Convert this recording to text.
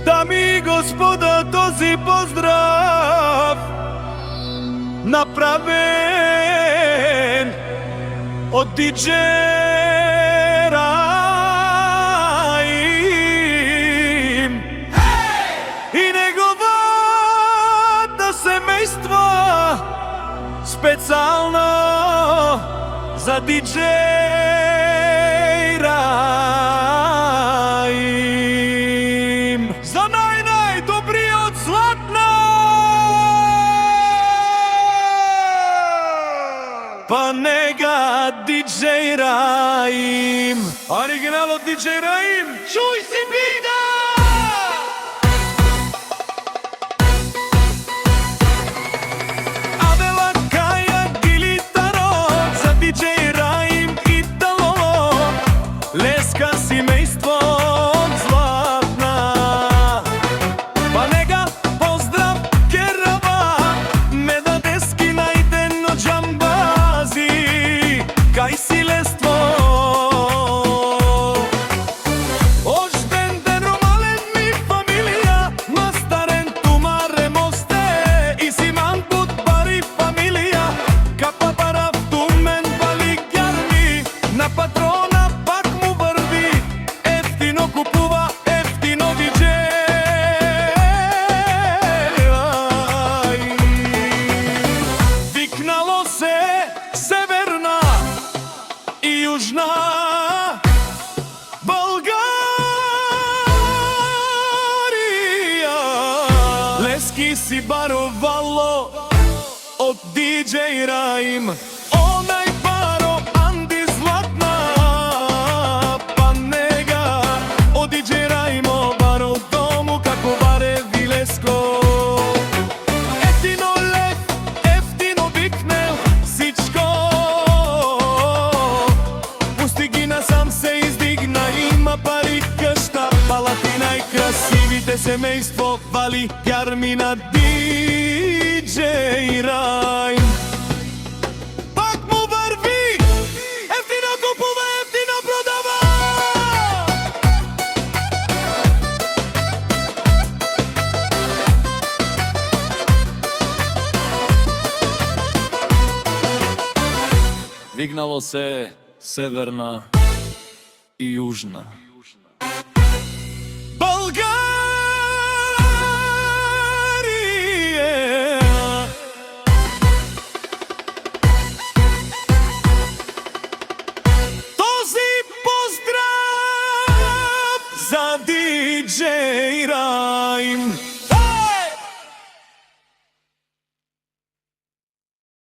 Дами и господа, този поздрав направен од диджеј Раим и неговото семејство, специјално за диджеј Раим, за најдобриот Златна. Па нега диджеј Раим, оригиналот диджеј Раим, чуј си бита! Адела Каја гилитаро, за диджеј Раим Итало, леска семејство од Златна. Па нега поздрав керава, медадески најдено џамбази, кај силество. Оштен ден ромален ми фамилија, мастарен тумаре мосте, и симан пут бари фамилија, капа барав тумен бали гјарми, на патрона пак му врви, ефтино купува, ефтино диджеј. Викнало се Северна и Јужна Българија, лески си баровало од диджеј Раим, онај баро Анди Златна. Па нега од диджеј Раимо баро дому како баре Вилеско. Ефтино лев, ефтино викнел сичко, пусти ги насам се издигна, има пари къща, палатина и красивите семејство, вали јарми на диджеј Раим. Пак му върви, ефтино купува, ефтино продава. Викнало се Северна и Јужна Българија. Този поздрав за диджеј Раим.